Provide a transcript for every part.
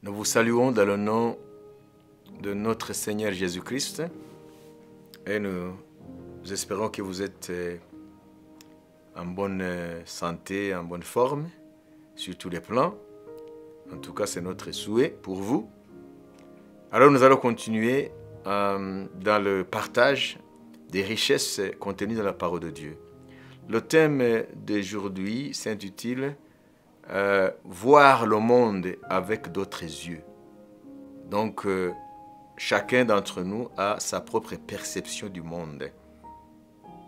Nous vous saluons dans le nom de notre Seigneur Jésus-Christ et nous espérons que vous êtes en bonne santé, en bonne forme sur tous les plans. En tout cas, c'est notre souhait pour vous. Alors nous allons continuer dans le partage des richesses contenues dans la parole de Dieu. Le thème d'aujourd'hui s'intitule voir le monde avec d'autres yeux. Donc, chacun d'entre nous a sa propre perception du monde.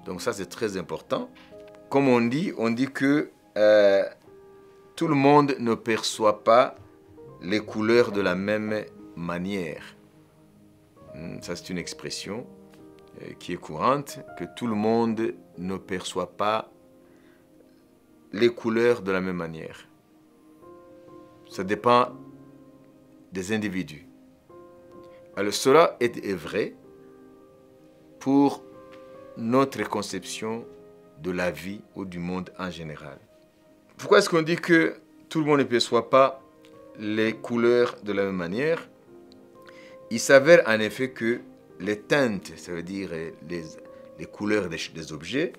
Donc ça, c'est très important. Comme on dit que tout le monde ne perçoit pas les couleurs de la même manière. Ça, c'est une expression qui est courante, que tout le monde ne perçoit pas les couleurs de la même manière. Ça dépend des individus. Alors cela est vrai pour notre conception de la vie ou du monde en général. Pourquoi est-ce qu'on dit que tout le monde ne perçoit pas les couleurs de la même manière? Il s'avère en effet que les teintes, ça veut dire les couleurs des objets,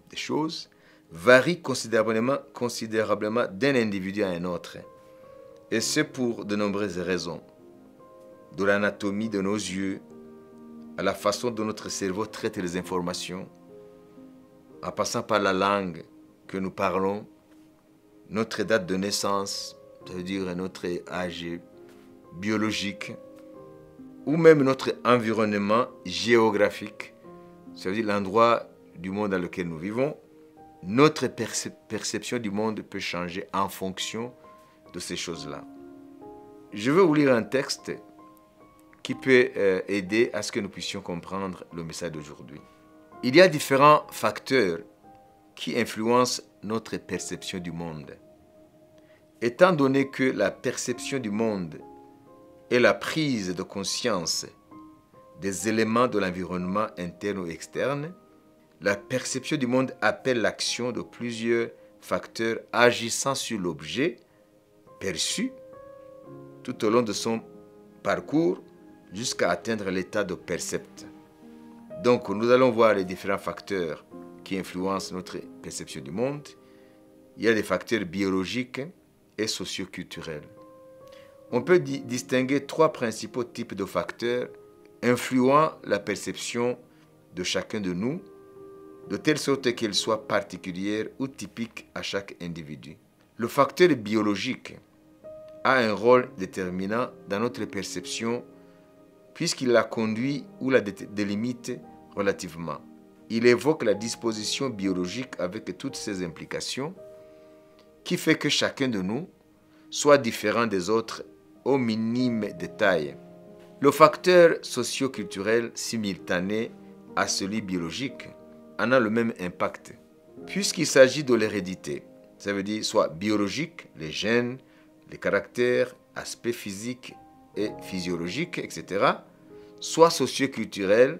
des choses, varient considérablement d'un individu à un autre. Et c'est pour de nombreuses raisons. De l'anatomie de nos yeux, à la façon dont notre cerveau traite les informations, en passant par la langue que nous parlons, notre date de naissance, ça veut dire notre âge biologique, ou même notre environnement géographique, ça veut dire l'endroit du monde dans lequel nous vivons, notre perception du monde peut changer en fonction de ces choses-là. Je veux vous lire un texte qui peut aider à ce que nous puissions comprendre le message d'aujourd'hui. Il y a différents facteurs qui influencent notre perception du monde. Étant donné que la perception du monde est la prise de conscience des éléments de l'environnement interne ou externe, la perception du monde appelle l'action de plusieurs facteurs agissant sur l'objet perçu tout au long de son parcours jusqu'à atteindre l'état de percept. Donc, nous allons voir les différents facteurs qui influencent notre perception du monde. Il y a des facteurs biologiques et socioculturels. On peut distinguer trois principaux types de facteurs influant la perception de chacun de nous, de telle sorte qu'elle soit particulière ou typique à chaque individu. Le facteur biologique a un rôle déterminant dans notre perception puisqu'il la conduit ou la délimite relativement. Il évoque la disposition biologique avec toutes ses implications qui fait que chacun de nous soit différent des autres au minime détail. Le facteur socio-culturel simultané à celui biologique en a le même impact puisqu'il s'agit de l'hérédité. Ça veut dire soit biologique, les gènes, les caractères, aspects physiques et physiologiques, etc. Soit socio-culturel,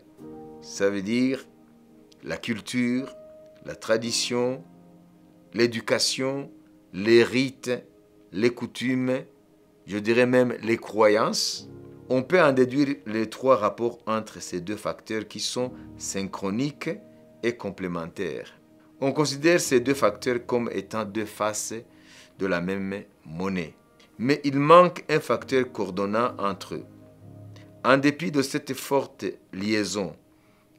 ça veut dire la culture, la tradition, l'éducation, les rites, les coutumes, je dirais même les croyances. On peut en déduire les trois rapports entre ces deux facteurs qui sont synchroniques et complémentaires. On considère ces deux facteurs comme étant deux faces de la même monnaie. Mais il manque un facteur coordonnant entre eux. En dépit de cette forte liaison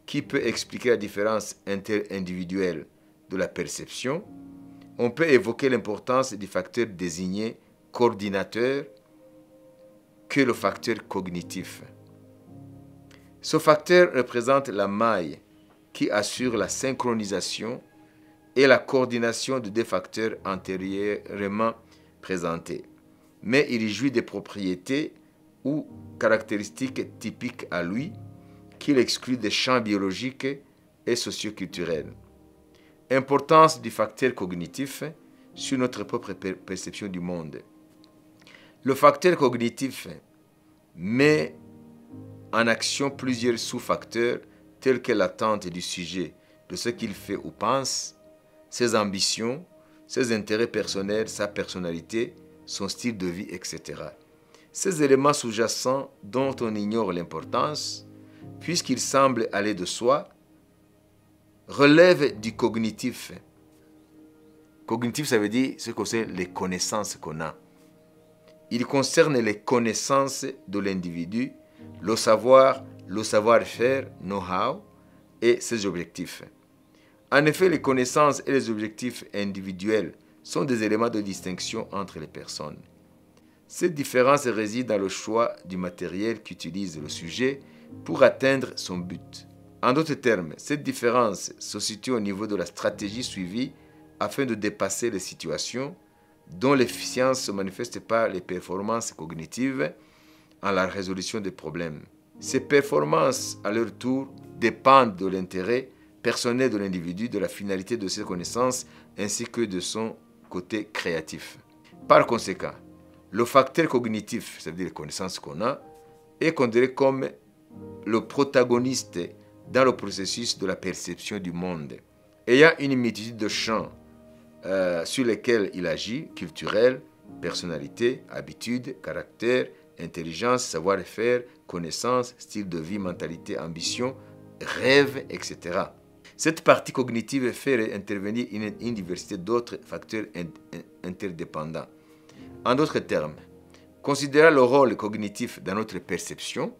qui peut expliquer la différence interindividuelle de la perception, on peut évoquer l'importance du facteur désigné coordinateur que le facteur cognitif. Ce facteur représente la maille qui assure la synchronisation et la coordination de deux facteurs antérieurement présentés. Mais il jouit des propriétés ou caractéristiques typiques à lui qu'il exclut des champs biologiques et socioculturels. Importance du facteur cognitif sur notre propre perception du monde. Le facteur cognitif met en action plusieurs sous-facteurs tels que l'attente du sujet de ce qu'il fait ou pense, ses ambitions, ses intérêts personnels, sa personnalité, son style de vie, etc. Ces éléments sous-jacents dont on ignore l'importance, puisqu'ils semblent aller de soi, relèvent du cognitif. Cognitif, ça veut dire ce que c'est les connaissances qu'on a. Il concerne les connaissances de l'individu, le savoir-faire, know-how et ses objectifs. En effet, les connaissances et les objectifs individuels sont des éléments de distinction entre les personnes. Cette différence réside dans le choix du matériel qu'utilise le sujet pour atteindre son but. En d'autres termes, cette différence se situe au niveau de la stratégie suivie afin de dépasser les situations dont l'efficience se manifeste par les performances cognitives en la résolution des problèmes. Ces performances, à leur tour, dépendent de l'intérêt personnel de l'individu, de la finalité de ses connaissances ainsi que de son côté créatif. Par conséquent, le facteur cognitif, c'est-à-dire les connaissances qu'on a, est considéré comme le protagoniste dans le processus de la perception du monde. Ayant une multitude de champs sur lesquels il agit, culturel, personnalité, habitude, caractère, intelligence, savoir-faire, connaissance, style de vie, mentalité, ambition, rêve, etc. Cette partie cognitive fait intervenir une diversité d'autres facteurs interdépendants. En d'autres termes, considérant le rôle cognitif dans notre perception,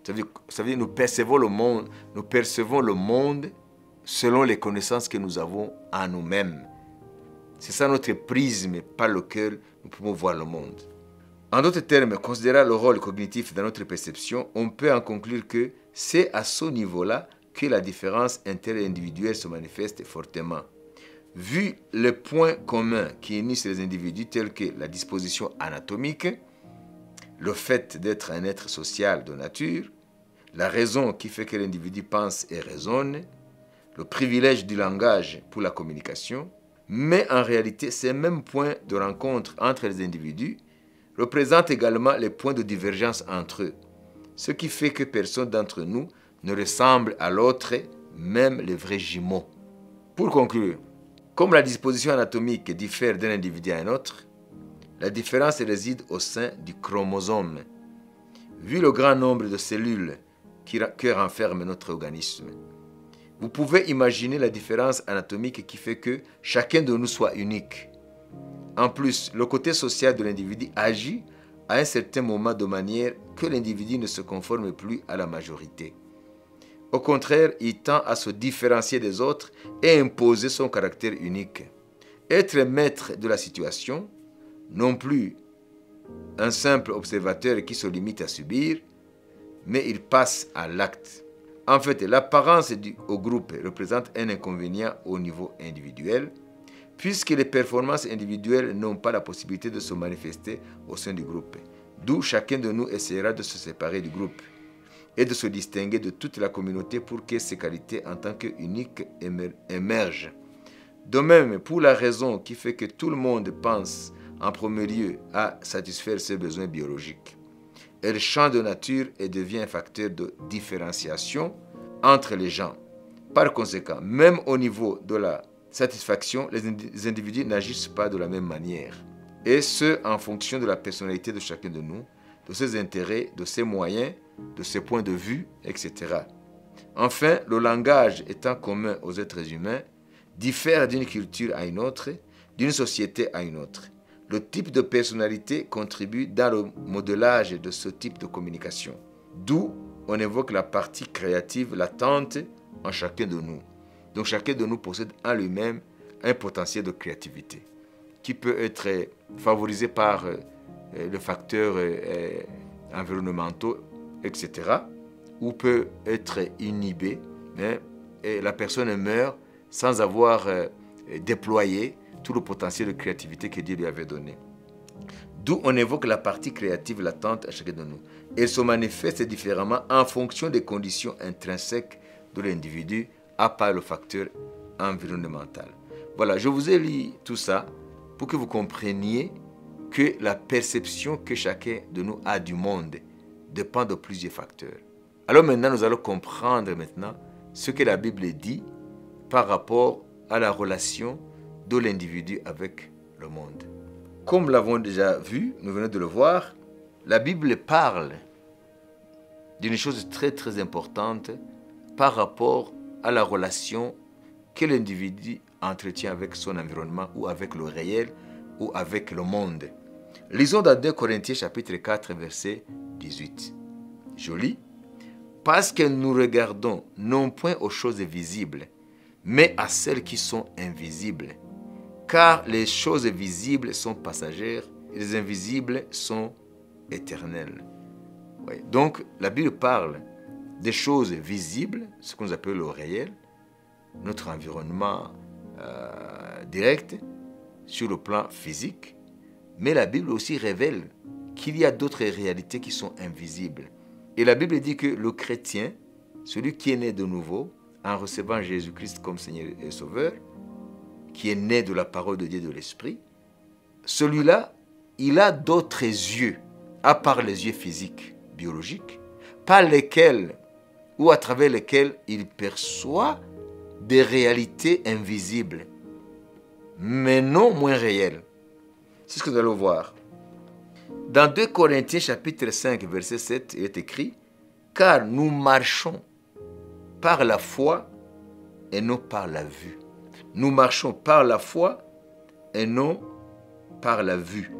ça veut dire nous percevons le monde selon les connaissances que nous avons en nous-mêmes. C'est ça notre prisme par lequel nous pouvons voir le monde. En d'autres termes, considérant le rôle cognitif dans notre perception, on peut en conclure que c'est à ce niveau-là que la différence interindividuelle se manifeste fortement. Vu les points communs qui unissent les individus tels que la disposition anatomique, le fait d'être un être social de nature, la raison qui fait que l'individu pense et raisonne, le privilège du langage pour la communication, mais en réalité, ces mêmes points de rencontre entre les individus représentent également les points de divergence entre eux, ce qui fait que personne d'entre nous ne ressemble à l'autre, même les vrais jumeaux. Pour conclure, comme la disposition anatomique diffère d'un individu à un autre, la différence réside au sein du chromosome. Vu le grand nombre de cellules que renferme notre organisme, vous pouvez imaginer la différence anatomique qui fait que chacun de nous soit unique. En plus, le côté social de l'individu agit à un certain moment de manière que l'individu ne se conforme plus à la majorité. Au contraire, il tend à se différencier des autres et imposer son caractère unique. Être maître de la situation, non plus un simple observateur qui se limite à subir, mais il passe à l'acte. En fait, l'apparence au groupe représente un inconvénient au niveau individuel, puisque les performances individuelles n'ont pas la possibilité de se manifester au sein du groupe. D'où chacun de nous essaiera de se séparer du groupe et de se distinguer de toute la communauté pour que ses qualités en tant qu'uniques émergent. De même, pour la raison qui fait que tout le monde pense en premier lieu à satisfaire ses besoins biologiques. Elle change de nature et devient un facteur de différenciation entre les gens. Par conséquent, même au niveau de la satisfaction, les individus n'agissent pas de la même manière. Et ce, en fonction de la personnalité de chacun de nous, de ses intérêts, de ses moyens, de ses points de vue, etc. Enfin, le langage étant commun aux êtres humains, diffère d'une culture à une autre, d'une société à une autre. Le type de personnalité contribue dans le modelage de ce type de communication. D'où on évoque la partie créative latente en chacun de nous. Donc chacun de nous possède en lui-même un potentiel de créativité qui peut être favorisé par le facteur environnementaux, etc. ou peut être inhibé, et la personne meurt sans avoir déployé tout le potentiel de créativité que Dieu lui avait donné. D'où on évoque la partie créative latente à chacun de nous. Elle se manifeste différemment en fonction des conditions intrinsèques de l'individu, à part le facteur environnemental. Voilà, je vous ai lu tout ça pour que vous compreniez que la perception que chacun de nous a du monde dépend de plusieurs facteurs. Alors maintenant, nous allons comprendre maintenant ce que la Bible dit par rapport à la relation de l'individu avec le monde. Comme nous l'avons déjà vu, nous venons de le voir, la Bible parle d'une chose très très importante par rapport à la relation que l'individu entretient avec son environnement ou avec le réel ou avec le monde. Lisons dans 2 Corinthiens chapitre 4 verset 18. Je lis. Parce que nous regardons non point aux choses visibles, mais à celles qui sont invisibles. Car les choses visibles sont passagères, et les invisibles sont éternelles. Oui. Donc, la Bible parle des choses visibles, ce qu'on appelle le réel, notre environnement direct, sur le plan physique. Mais la Bible aussi révèle qu'il y a d'autres réalités qui sont invisibles. Et la Bible dit que le chrétien, celui qui est né de nouveau, en recevant Jésus-Christ comme Seigneur et Sauveur, qui est né de la parole de Dieu et de l'Esprit, celui-là, il a d'autres yeux, à part les yeux physiques, biologiques, par lesquels ou à travers lesquels il perçoit des réalités invisibles, mais non moins réelles. C'est ce que nous allons voir. Dans 2 Corinthiens chapitre 5, verset 7, il est écrit « Car nous marchons par la foi et non par la vue. » Nous marchons par la foi et non par la vue.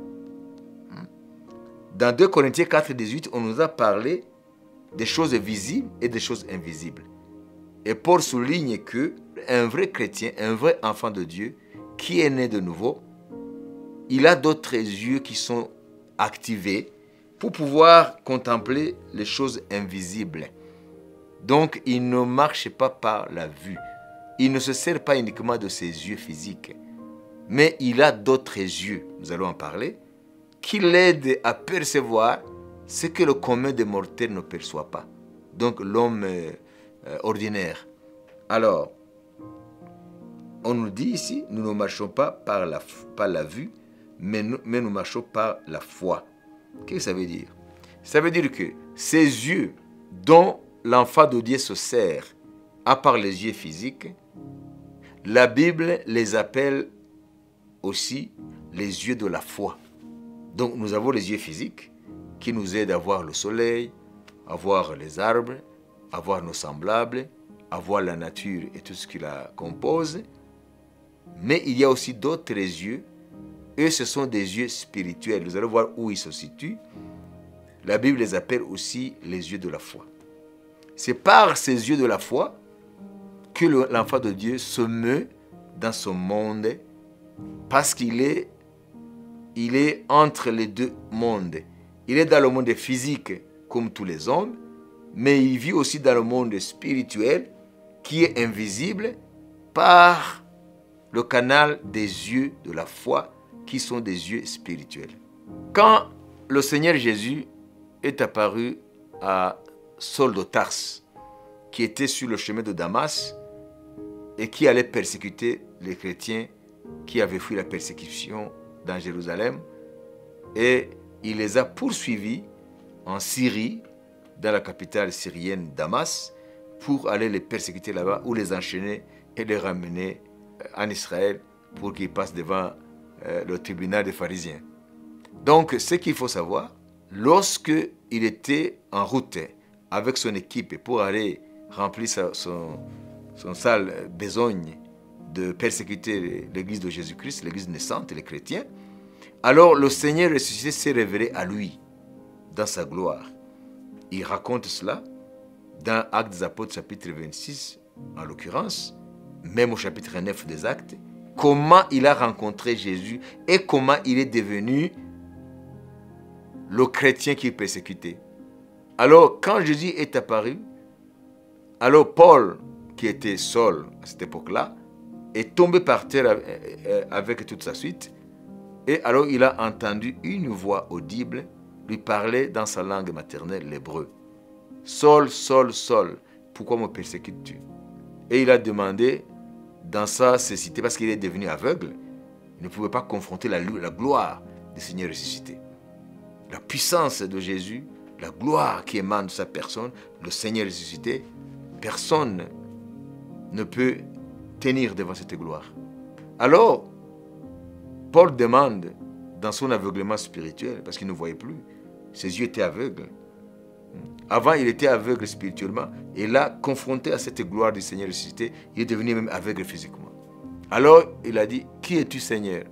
Dans 2 Corinthiens 4, 18, on nous a parlé des choses visibles et des choses invisibles. Et Paul souligne que un vrai chrétien, un vrai enfant de Dieu, qui est né de nouveau, il a d'autres yeux qui sont activés pour pouvoir contempler les choses invisibles. Donc, il ne marche pas par la vue. Il ne se sert pas uniquement de ses yeux physiques, mais il a d'autres yeux, nous allons en parler, qui l'aident à percevoir ce que le commun des mortels ne perçoit pas. Donc, l'homme ordinaire. Alors, on nous dit ici, nous ne marchons pas par la vue, mais nous marchons par la foi. Qu'est-ce que ça veut dire? Ça veut dire que ces yeux dont l'enfant de Dieu se sert, à part les yeux physiques, la Bible les appelle aussi les yeux de la foi. Donc nous avons les yeux physiques qui nous aident à voir le soleil, à voir les arbres, à voir nos semblables, à voir la nature et tout ce qui la compose. Mais il y a aussi d'autres yeux. Eux, ce sont des yeux spirituels. Nous allons voir où ils se situent. La Bible les appelle aussi les yeux de la foi. C'est par ces yeux de la foi que l'enfant de Dieu se meut dans ce monde parce qu'il est entre les deux mondes. Il est dans le monde physique comme tous les hommes, mais il vit aussi dans le monde spirituel qui est invisible par le canal des yeux de la foi qui sont des yeux spirituels. Quand le Seigneur Jésus est apparu à Saul de Tarse, qui était sur le chemin de Damas et qui allait persécuter les chrétiens qui avaient fui la persécution dans Jérusalem, et il les a poursuivis en Syrie, dans la capitale syrienne Damas, pour aller les persécuter là-bas ou les enchaîner et les ramener en Israël pour qu'ils passent devant le tribunal des pharisiens. Donc, ce qu'il faut savoir, lorsque il était en route avec son équipe pour aller remplir son sale besogne de persécuter l'église de Jésus-Christ, l'église naissante, les chrétiens, alors le Seigneur ressuscité s'est révélé à lui dans sa gloire. Il raconte cela dans Actes des Apôtres chapitre 26, en l'occurrence, même au chapitre 9 des Actes, comment il a rencontré Jésus et comment il est devenu le chrétien qu'il persécutait. Alors, quand Jésus est apparu, alors Paul, qui était Saul à cette époque-là, est tombé par terre avec toute sa suite. Et alors, il a entendu une voix audible lui parler dans sa langue maternelle, l'hébreu. « Saul, Saul, Saul, pourquoi me persécutes-tu » Et il a demandé dans sa cécité, parce qu'il est devenu aveugle, il ne pouvait pas confronter la gloire du Seigneur ressuscité. La puissance de Jésus, la gloire qui émane de sa personne, le Seigneur ressuscité, personne ne peut tenir devant cette gloire. Alors, Paul demande, dans son aveuglement spirituel, parce qu'il ne voyait plus, Ses yeux étaient aveugles. Avant, il était aveugle spirituellement. Et là, confronté à cette gloire du Seigneur ressuscité, il est devenu même aveugle physiquement. Alors, il a dit, qui es-tu, Seigneur?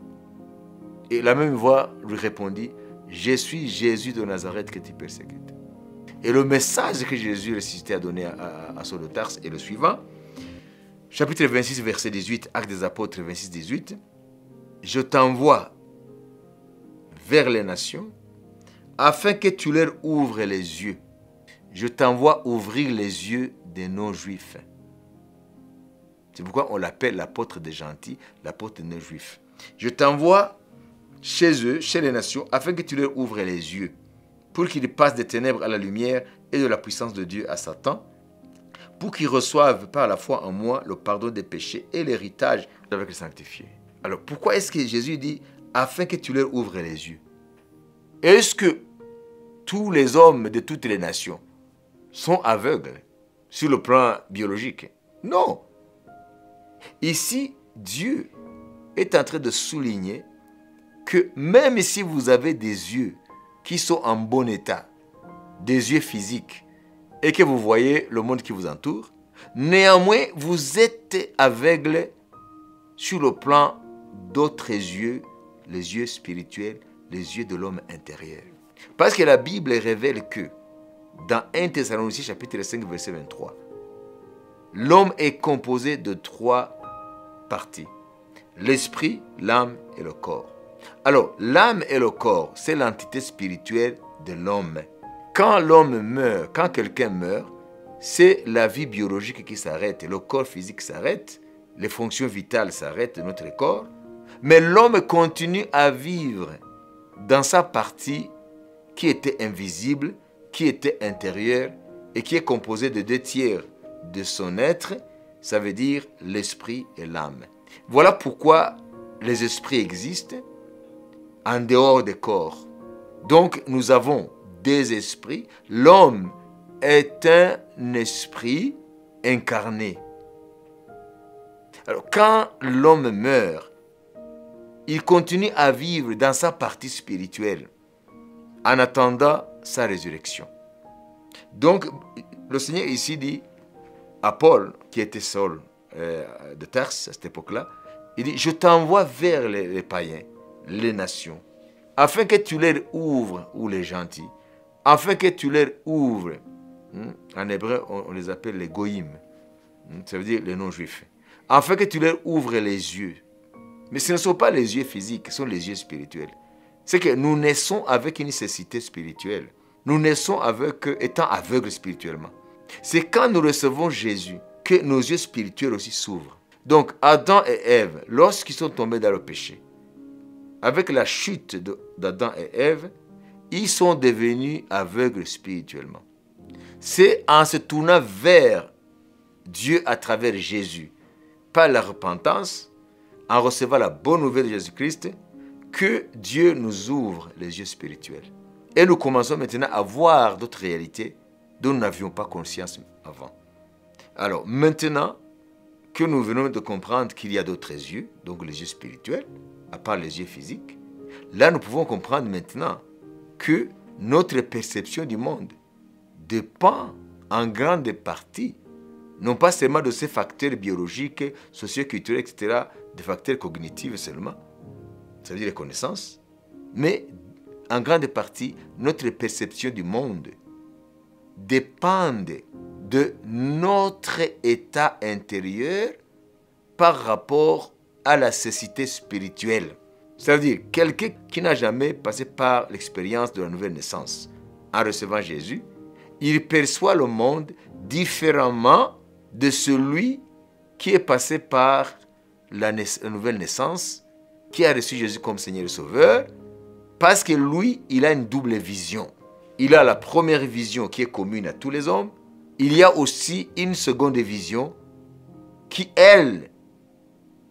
Et la même voix lui répondit, je suis Jésus de Nazareth que tu persécutes. Et le message que Jésus ressuscité a donné à Saul de Tarse est le suivant. Chapitre 26, verset 18, Actes des Apôtres 26, 18. Je t'envoie vers les nations afin que tu leur ouvres les yeux. Je t'envoie ouvrir les yeux des non-juifs. C'est pourquoi on l'appelle l'apôtre des gentils, l'apôtre des non-juifs. Je t'envoie chez eux, chez les nations, afin que tu leur ouvres les yeux, pour qu'ils passent des ténèbres à la lumière et de la puissance de Dieu à Satan, pour qu'ils reçoivent par la foi en moi le pardon des péchés et l'héritage avec les sanctifiés. Alors pourquoi est-ce que Jésus dit afin que tu leur ouvres les yeux? Est-ce que tous les hommes de toutes les nations sont aveugles sur le plan biologique? Non. Ici, Dieu est en train de souligner que même si vous avez des yeux qui sont en bon état, des yeux physiques, et que vous voyez le monde qui vous entoure, néanmoins, vous êtes aveugle sur le plan d'autres yeux, les yeux spirituels, les yeux de l'homme intérieur. Parce que la Bible révèle que dans 1 Thessaloniciens chapitre 5 verset 23, l'homme est composé de 3 parties. L'esprit, l'âme et le corps. Alors, l'âme et le corps, c'est l'entité spirituelle de l'homme. Quand l'homme meurt, quand quelqu'un meurt, c'est la vie biologique qui s'arrête, le corps physique s'arrête, les fonctions vitales s'arrêtent de notre corps, mais l'homme continue à vivre dans sa partie qui était invisible, qui était intérieure et qui est composée de 2 tiers de son être, ça veut dire l'esprit et l'âme. Voilà pourquoi les esprits existent en dehors des corps. Donc nous avons des esprits. L'homme est un esprit incarné. Alors quand l'homme meurt, il continue à vivre dans sa partie spirituelle en attendant sa résurrection. Donc le Seigneur ici dit à Paul, qui était Saul de Tarse à cette époque-là, il dit, je t'envoie vers les païens, les nations, afin que tu leur ouvres, ou les gentils, afin que tu leur ouvres, en hébreu on les appelle les goïm, ça veut dire les non-juifs, afin que tu leur ouvres les yeux. Mais ce ne sont pas les yeux physiques, ce sont les yeux spirituels. C'est que nous naissons avec une nécessité spirituelle. Nous naissons étant aveugles spirituellement. C'est quand nous recevons Jésus que nos yeux spirituels aussi s'ouvrent. Donc Adam et Ève, lorsqu'ils sont tombés dans le péché, avec la chute d'Adam et Ève, ils sont devenus aveugles spirituellement. C'est en se tournant vers Dieu à travers Jésus, par la repentance, en recevant la bonne nouvelle de Jésus-Christ, que Dieu nous ouvre les yeux spirituels. Et nous commençons maintenant à voir d'autres réalités dont nous n'avions pas conscience avant. Alors maintenant que nous venons de comprendre qu'il y a d'autres yeux, donc les yeux spirituels, à part les yeux physiques, là nous pouvons comprendre maintenant que notre perception du monde dépend en grande partie, non pas seulement de ces facteurs biologiques, socio-culturels, etc., des facteurs cognitifs seulement, c'est-à-dire les connaissances, mais en grande partie, notre perception du monde dépend de notre état intérieur par rapport à la cécité spirituelle. C'est-à-dire, quelqu'un qui n'a jamais passé par l'expérience de la nouvelle naissance, en recevant Jésus, il perçoit le monde différemment de celui qui est passé par la nouvelle naissance, qui a reçu Jésus comme Seigneur et Sauveur, parce que lui, il a une double vision. Il a la première vision qui est commune à tous les hommes. Il y a aussi une seconde vision qui, elle,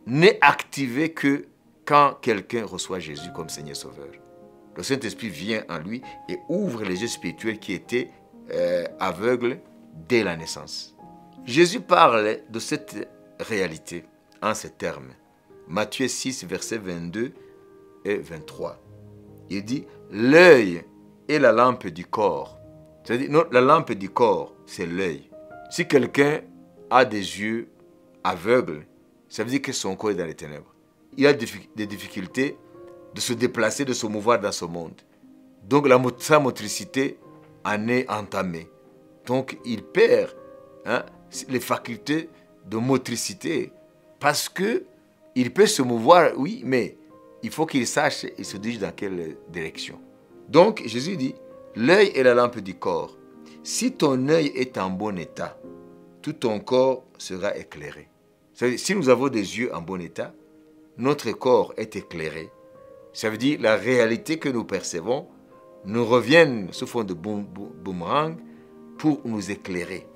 n'est activée que quand quelqu'un reçoit Jésus comme Seigneur et Sauveur. Le Saint-Esprit vient en lui et ouvre les yeux spirituels qui étaient aveugles dès la naissance. Jésus parle de cette réalité en ces termes. Matthieu 6, versets 22 et 23. Il dit, l'œil est la lampe du corps. C'est-à-dire, non, la lampe du corps, c'est l'œil. Si quelqu'un a des yeux aveugles, ça veut dire que son corps est dans les ténèbres. Il a des difficultés de se déplacer, de se mouvoir dans ce monde. Donc sa motricité en est entamée. Donc il perd les facultés de motricité parce que il peut se mouvoir, oui, mais il faut qu'il sache et se dirige dans quelle direction. Donc Jésus dit, l'œil est la lampe du corps. Si ton œil est en bon état, tout ton corps sera éclairé. C'est-à-dire, si nous avons des yeux en bon état, notre corps est éclairé. Ça veut dire la réalité que nous percevons nous revient sous forme de boomerang pour nous éclairer.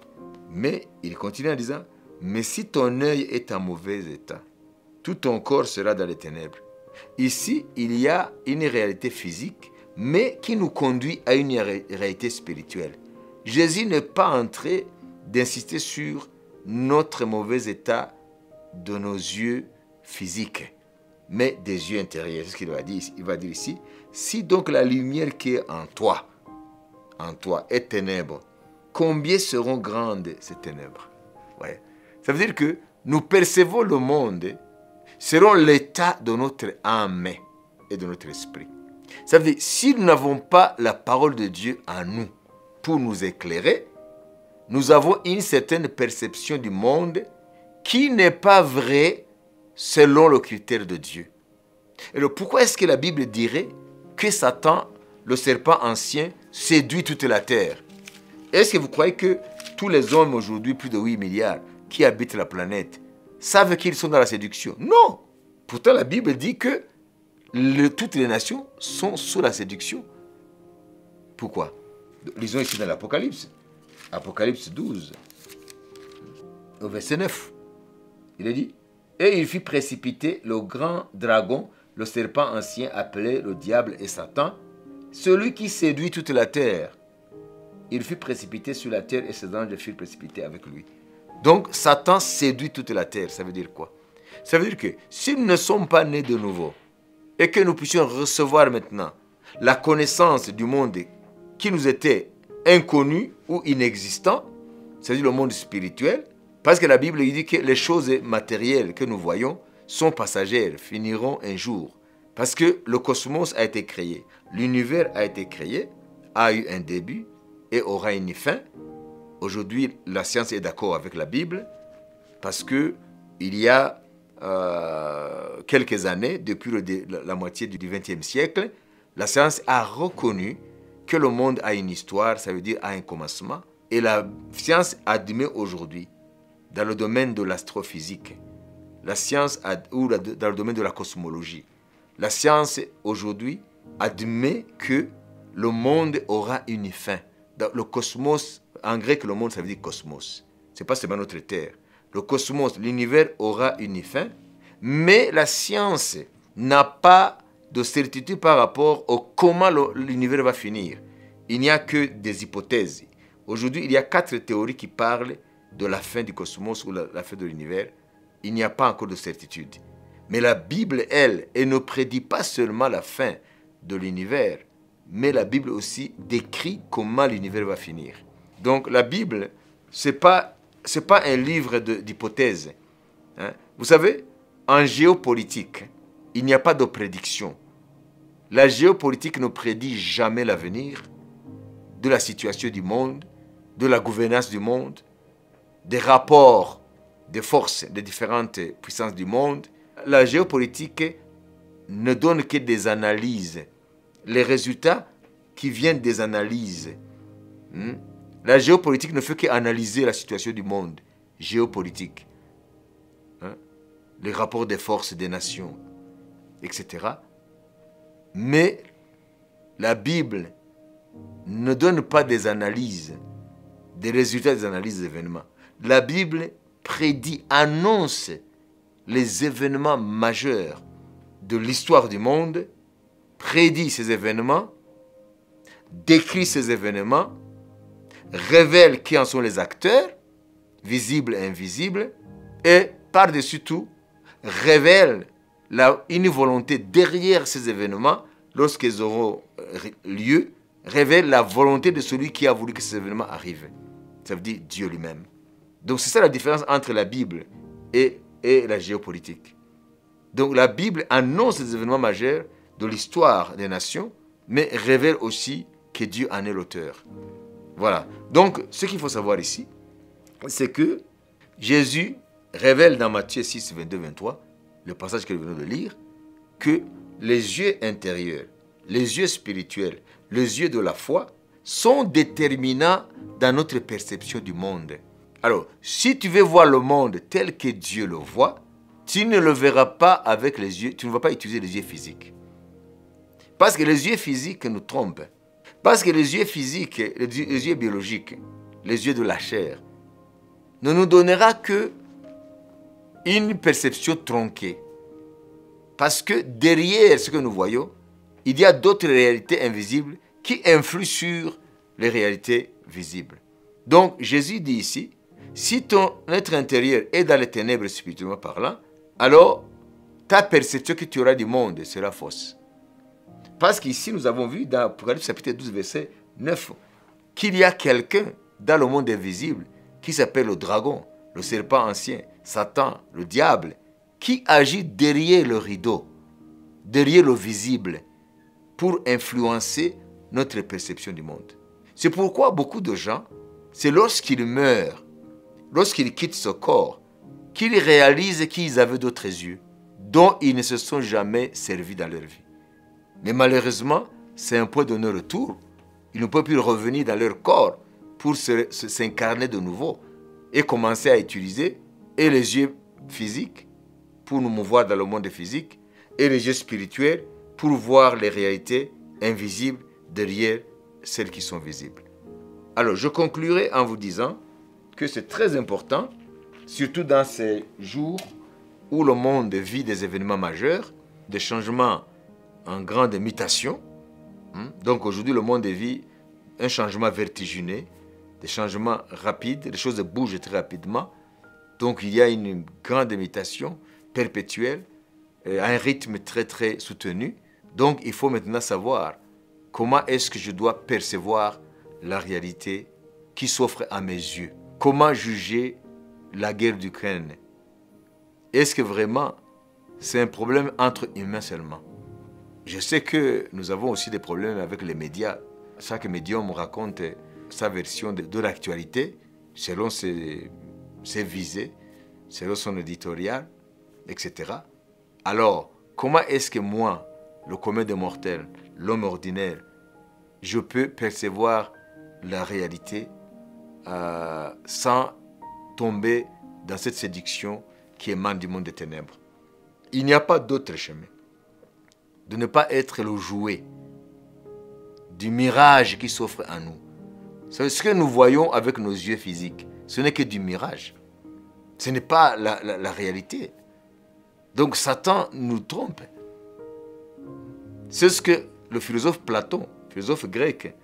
Mais il continue en disant, mais si ton œil est en mauvais état, tout ton corps sera dans les ténèbres. Ici, il y a une réalité physique, mais qui nous conduit à une réalité spirituelle. Jésus n'est pas en train d'insister sur notre mauvais état de nos yeux physiques, mais des yeux intérieurs. C'est ce qu'il va dire. Il va dire ici, si donc la lumière qui est en toi est ténèbre, combien seront grandes ces ténèbres? Ouais. Ça veut dire que nous percevons le monde selon l'état de notre âme et de notre esprit. Ça veut dire, si nous n'avons pas la parole de Dieu en nous pour nous éclairer, nous avons une certaine perception du monde qui n'est pas vraie selon le critère de Dieu. Alors pourquoi est-ce que la Bible dirait que Satan, le serpent ancien, séduit toute la terre? Est-ce que vous croyez que tous les hommes aujourd'hui, plus de 8 milliards, qui habitent la planète, savent qu'ils sont dans la séduction? Non! Pourtant la Bible dit que toutes les nations sont sous la séduction. Pourquoi? Lisons ici dans l'Apocalypse. Apocalypse 12, au verset 9. Il est dit, et il fit précipiter le grand dragon, le serpent ancien appelé le diable et Satan, celui qui séduit toute la terre. Il fut précipité sur la terre et ses anges furent précipités avec lui. Donc Satan séduit toute la terre. Ça veut dire quoi? Ça veut dire que si nous ne sommes pas nés de nouveau et que nous puissions recevoir maintenant la connaissance du monde qui nous était inconnu ou inexistant, c'est-à-dire le monde spirituel, parce que la Bible dit que les choses matérielles que nous voyons sont passagères, finiront un jour. Parce que le cosmos a été créé, l'univers a été créé, a eu un début et aura une fin. Aujourd'hui, la science est d'accord avec la Bible parce que il y a quelques années, depuis la moitié du XXe siècle, la science a reconnu que le monde a une histoire, ça veut dire a un commencement. Et la science admet aujourd'hui, dans le domaine de l'astrophysique, la science ou dans le domaine de la cosmologie, la science aujourd'hui admet que le monde aura une fin. Dans le cosmos, en grec, le monde, ça veut dire cosmos. Ce n'est pas seulement notre terre. Le cosmos, l'univers aura une fin, mais la science n'a pas de certitude par rapport au comment l'univers va finir. Il n'y a que des hypothèses. Aujourd'hui, il y a 4 théories qui parlent de la fin du cosmos ou la fin de l'univers. Il n'y a pas encore de certitude. Mais la Bible, elle ne prédit pas seulement la fin de l'univers, mais la Bible aussi décrit comment l'univers va finir. Donc la Bible, ce n'est pas un livre d'hypothèses. Vous savez, en géopolitique, il n'y a pas de prédiction. La géopolitique ne prédit jamais l'avenir de la situation du monde, de la gouvernance du monde, des rapports des forces des différentes puissances du monde. La géopolitique ne donne que des analyses. Les résultats qui viennent des analyses. La géopolitique ne fait qu'analyser la situation du monde géopolitique. Les rapports des forces des nations, etc. Mais la Bible ne donne pas des analyses, des résultats des analyses des événements. La Bible prédit, annonce les événements majeurs de l'histoire du monde, prédit ces événements, décrit ces événements, révèle qui en sont les acteurs, visibles et invisibles, et par-dessus tout, révèle une volonté derrière ces événements lorsqu'ils auront lieu révèle la volonté de celui qui a voulu que ces événements arrivent. Ça veut dire Dieu lui-même. Donc c'est ça la différence entre la Bible et la géopolitique. Donc la Bible annonce les événements majeurs de l'histoire des nations, mais révèle aussi que Dieu en est l'auteur. Voilà. Donc ce qu'il faut savoir ici, c'est que Jésus révèle dans Matthieu 6, 22, 23, le passage que nous venons de lire, que les yeux intérieurs, les yeux spirituels, les yeux de la foi sont déterminants dans notre perception du monde. Alors, si tu veux voir le monde tel que Dieu le voit, tu ne le verras pas avec les yeux, tu ne vas pas utiliser les yeux physiques. Parce que les yeux physiques nous trompent. Parce que les yeux physiques, les yeux biologiques, les yeux de la chair, ne nous donnera que une perception tronquée. Parce que derrière ce que nous voyons, il y a d'autres réalités invisibles qui influent sur les réalités visibles. Donc Jésus dit ici, si ton être intérieur est dans les ténèbres spirituellement parlant, alors ta perception que tu auras du monde sera fausse. Parce qu'ici nous avons vu dans Apocalypse chapitre 12 verset 9 qu'il y a quelqu'un dans le monde invisible qui s'appelle le dragon, le serpent ancien, Satan, le diable, qui agit derrière le rideau, derrière le visible, pour influencer notre perception du monde. C'est pourquoi beaucoup de gens, c'est lorsqu'ils meurent, lorsqu'ils quittent ce corps, qu'ils réalisent qu'ils avaient d'autres yeux, dont ils ne se sont jamais servis dans leur vie. Mais malheureusement, c'est un point de non-retour. Ils ne peuvent plus revenir dans leur corps pour s'incarner de nouveau et commencer à utiliser et les yeux physiques pour nous mouvoir dans le monde physique et les yeux spirituels pour voir les réalités invisibles derrière celles qui sont visibles. Alors, je conclurai en vous disant que c'est très important, surtout dans ces jours où le monde vit des événements majeurs, des changements en grande mutation. Donc aujourd'hui, le monde vit un changement vertigineux, des changements rapides, les choses bougent très rapidement. Donc il y a une grande mutation perpétuelle, à un rythme très très soutenu. Donc il faut maintenant savoir comment est-ce que je dois percevoir la réalité qui s'offre à mes yeux. Comment juger la guerre d'Ukraine? Est-ce que vraiment c'est un problème entre humains seulement? Je sais que nous avons aussi des problèmes avec les médias. Chaque médium raconte sa version de l'actualité selon ses visées, selon son éditorial, etc. Alors, comment est-ce que moi, le commun des mortels, l'homme ordinaire, je peux percevoir la réalité sans tomber dans cette séduction qui émane du monde des ténèbres? Il n'y a pas d'autre chemin. De ne pas être le jouet du mirage qui s'offre à nous. Ce que nous voyons avec nos yeux physiques, ce n'est que du mirage. Ce n'est pas la réalité. Donc Satan nous trompe. C'est ce que le philosophe Platon, philosophe grec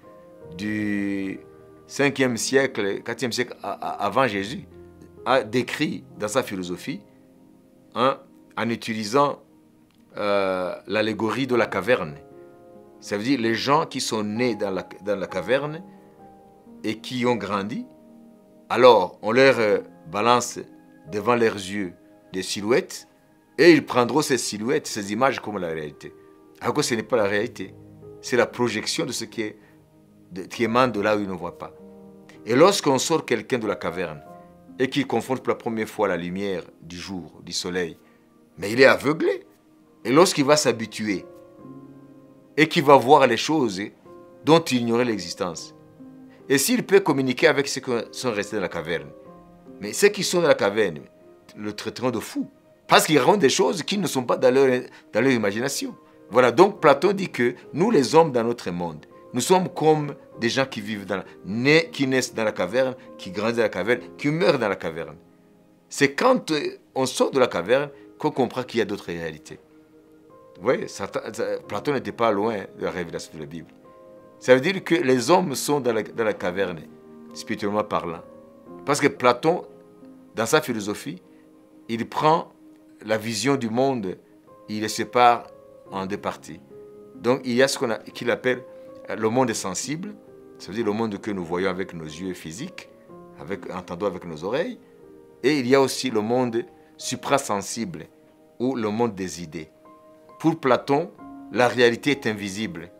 du 5e siècle, 4e siècle avant Jésus, a décrit dans sa philosophie en utilisant l'allégorie de la caverne. Ça veut dire les gens qui sont nés dans la caverne et qui ont grandi, alors on leur balance devant leurs yeux des silhouettes et ils prendront ces silhouettes, ces images comme la réalité. Alors que ce n'est pas la réalité, c'est la projection de ce qui émane de là où ils ne voient pas. Et lorsqu'on sort quelqu'un de la caverne et qu'il confronte pour la première fois la lumière du jour, du soleil, mais il est aveuglé. Et lorsqu'il va s'habituer et qu'il va voir les choses dont il ignorait l'existence, et s'il peut communiquer avec ceux qui sont restés dans la caverne, mais ceux qui sont dans la caverne le traiteront de fou, parce qu'ils racontent des choses qui ne sont pas dans leur imagination. Voilà, donc Platon dit que nous les hommes dans notre monde, nous sommes comme des gens qui vivent qui naissent dans la caverne, qui grandissent dans la caverne, qui meurent dans la caverne. C'est quand on sort de la caverne qu'on comprend qu'il y a d'autres réalités. Oui, Platon n'était pas loin de la révélation de la Bible. Ça veut dire que les hommes sont dans la caverne, spirituellement parlant. Parce que Platon, dans sa philosophie, il prend la vision du monde, il les sépare en deux parties. Donc il y a ce qu'il appelle le monde est sensible, ça veut dire le monde que nous voyons avec nos yeux physiques, entendons avec nos oreilles. Et il y a aussi le monde suprasensible, ou le monde des idées. Pour Platon, la réalité est invisible.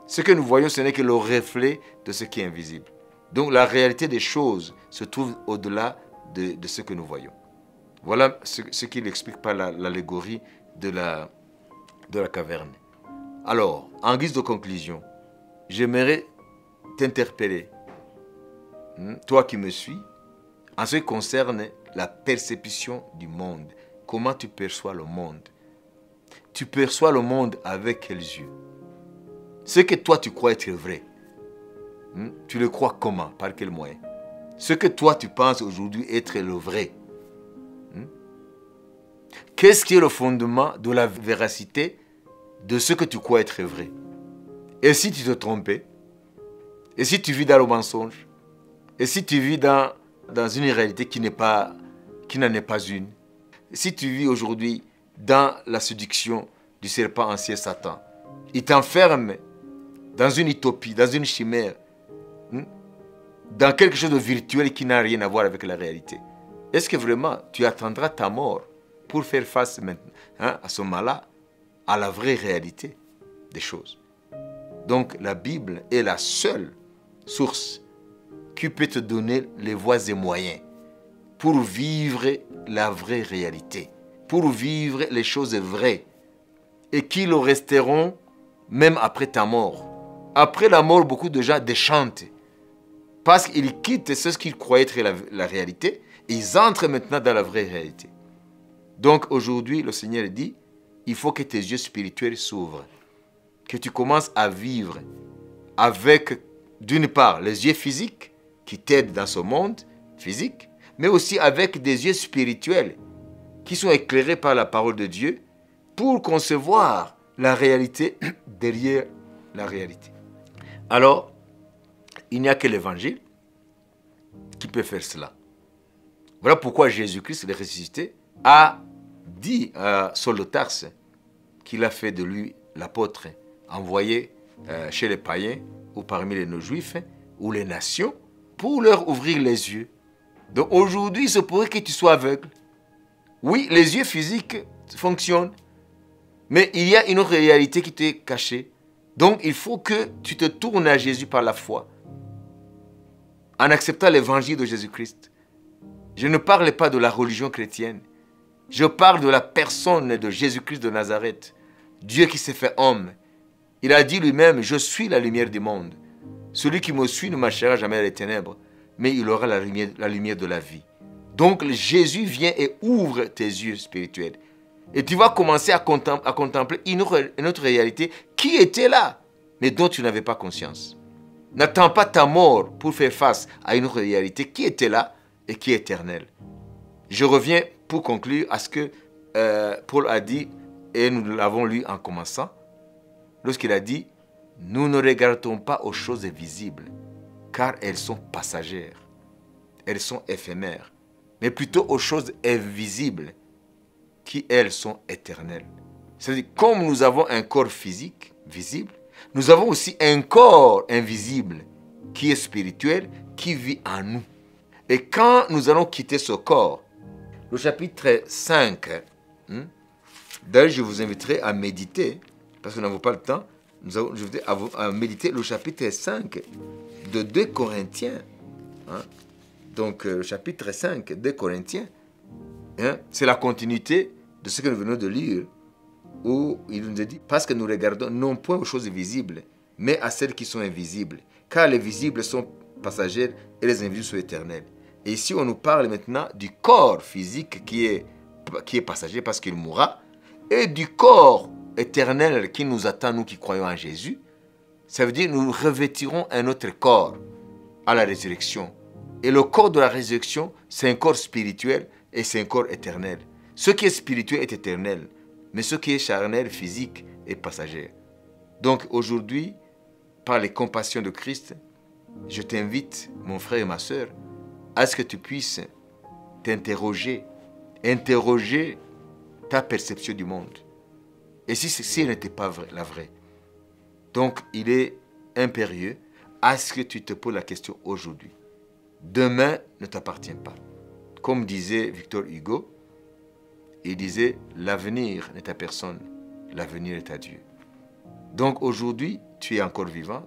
Ce que nous voyons, ce n'est que le reflet de ce qui est invisible. Donc la réalité des choses se trouve au-delà de ce que nous voyons. Voilà ce qu'il explique par l'allégorie de la caverne. Alors, en guise de conclusion, j'aimerais t'interpeller, toi qui me suis, en ce qui concerne la perception du monde. Comment tu perçois le monde? Tu perçois le monde avec quels yeux? Ce que toi tu crois être vrai, tu le crois comment? Par quel moyen? Ce que toi tu penses aujourd'hui être le vrai, qu'est-ce qui est le fondement de la véracité de ce que tu crois être vrai? Et si tu te trompais? Et si tu vis dans le mensonge? Et si tu vis dans une réalité qui n'en est pas une? Si tu vis aujourd'hui dans la séduction du serpent ancien Satan, il t'enferme dans une utopie, dans une chimère, dans quelque chose de virtuel qui n'a rien à voir avec la réalité. Est-ce que vraiment tu attendras ta mort pour faire face maintenant, à ce moment-là, à la vraie réalité des choses? Donc la Bible est la seule source qui peut te donner les voies et moyens pour vivre la vraie réalité, pour vivre les choses vraies et qui le resteront même après ta mort. Après la mort, beaucoup de gens déchantent parce qu'ils quittent ce qu'ils croyaient être la réalité et ils entrent maintenant dans la vraie réalité. Donc aujourd'hui, le Seigneur dit, il faut que tes yeux spirituels s'ouvrent, que tu commences à vivre avec, d'une part, les yeux physiques qui t'aident dans ce monde physique, mais aussi avec des yeux spirituels qui sont éclairés par la parole de Dieu pour concevoir la réalité derrière la réalité. Alors, il n'y a que l'Évangile qui peut faire cela. Voilà pourquoi Jésus-Christ, le ressuscité, a dit à Saul de Tarse qu'il a fait de lui l'apôtre envoyé chez les païens ou parmi les non-juifs ou les nations pour leur ouvrir les yeux. Donc aujourd'hui, il se pourrait que tu sois aveugle. Oui, les yeux physiques fonctionnent, mais il y a une autre réalité qui t'est cachée. Donc il faut que tu te tournes à Jésus par la foi, en acceptant l'évangile de Jésus-Christ. Je ne parle pas de la religion chrétienne. Je parle de la personne de Jésus-Christ de Nazareth, Dieu qui s'est fait homme. Il a dit lui-même, je suis la lumière du monde. Celui qui me suit ne marchera jamais dans les ténèbres, mais il aura la lumière de la vie. Donc Jésus vient et ouvre tes yeux spirituels. Et tu vas commencer à contempler une autre réalité qui était là, mais dont tu n'avais pas conscience. N'attends pas ta mort pour faire face à une autre réalité qui était là et qui est éternelle. Je reviens pour conclure à ce que Paul a dit, et nous l'avons lu en commençant, lorsqu'il a dit, nous ne regardons pas aux choses visibles, car elles sont passagères, elles sont éphémères, mais plutôt aux choses invisibles, qui elles sont éternelles. C'est-à-dire, comme nous avons un corps physique, visible, nous avons aussi un corps invisible, qui est spirituel, qui vit en nous. Et quand nous allons quitter ce corps, le chapitre 5, d'ailleurs je vous inviterai à méditer, parce que nous n'avons pas le temps, je vous invite à méditer le chapitre 5 de 2 Corinthiens. Donc le chapitre 5 de Corinthiens, c'est la continuité de ce que nous venons de lire, où il nous dit, parce que nous regardons non point aux choses visibles, mais à celles qui sont invisibles, car les visibles sont passagères et les invisibles sont éternels. Et ici, on nous parle maintenant du corps physique qui est passager parce qu'il mourra, et du corps éternel qui nous attend, nous qui croyons en Jésus. Ça veut dire que nous revêtirons un autre corps à la résurrection. Et le corps de la résurrection, c'est un corps spirituel et c'est un corps éternel. Ce qui est spirituel est éternel, mais ce qui est charnel, physique, est passager. Donc aujourd'hui, par les compassions de Christ, je t'invite, mon frère et ma sœur, à ce que tu puisses t'interroger, interroger ta perception du monde. Et si elle n'était pas la vraie. Donc, il est impérieux à ce que tu te poses la question aujourd'hui. Demain ne t'appartient pas. Comme disait Victor Hugo, il disait « L'avenir n'est à personne, l'avenir est à Dieu ». Donc aujourd'hui, tu es encore vivant,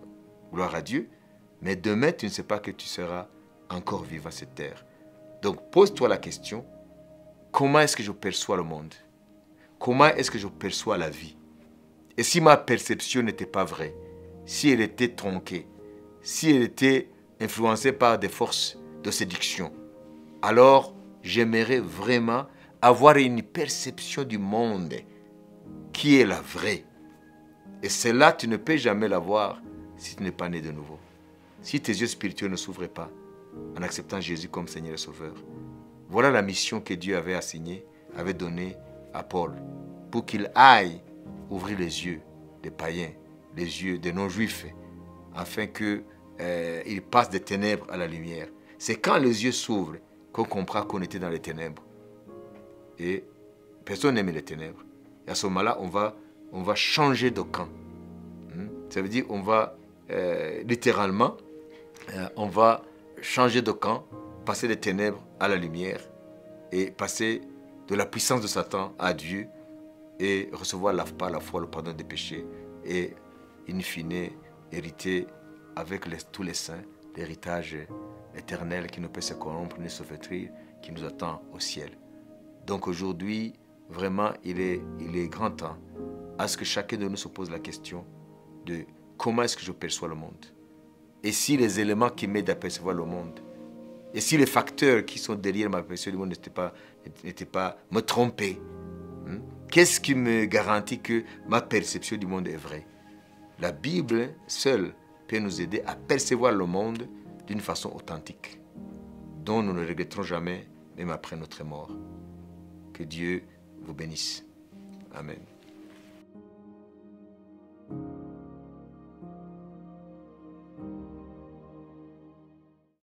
gloire à Dieu, mais demain, tu ne sais pas que tu seras encore vivant sur cette terre. Donc pose-toi la question, comment est-ce que je perçois le monde? Comment est-ce que je perçois la vie? Et si ma perception n'était pas vraie, si elle était tronquée, si elle était influencée par des forces de séduction, alors j'aimerais vraiment avoir une perception du monde qui est la vraie. Et celle-là, tu ne peux jamais l'avoir si tu n'es pas né de nouveau. Si tes yeux spirituels ne s'ouvrent pas en acceptant Jésus comme Seigneur et Sauveur. Voilà la mission que Dieu avait assignée, avait donnée à Paul, pour qu'il aille ouvrir les yeux des païens, les yeux des non-juifs, afin qu'ils passent des ténèbres à la lumière. C'est quand les yeux s'ouvrent qu'on comprend qu'on était dans les ténèbres. Et personne n'aime les ténèbres. Et à ce moment-là, on va changer de camp. Ça veut dire qu'on va, littéralement, on va changer de camp, passer des ténèbres à la lumière et passer de la puissance de Satan à Dieu et recevoir par la foi le pardon des péchés et, in fine, hériter avec tous les saints l'héritage éternel qui ne peut se corrompre ni se flétrir, qui nous attend au ciel. Donc aujourd'hui, vraiment, il est grand temps à ce que chacun de nous se pose la question de comment est-ce que je perçois le monde. Et si les éléments qui m'aident à percevoir le monde, et si les facteurs qui sont derrière ma perception du monde n'étaient pas me tromper, qu'est-ce qui me garantit que ma perception du monde est vraie? La Bible seule peut nous aider à percevoir le monde d'une façon authentique, dont nous ne regretterons jamais, même après notre mort. Que Dieu vous bénisse. Amen.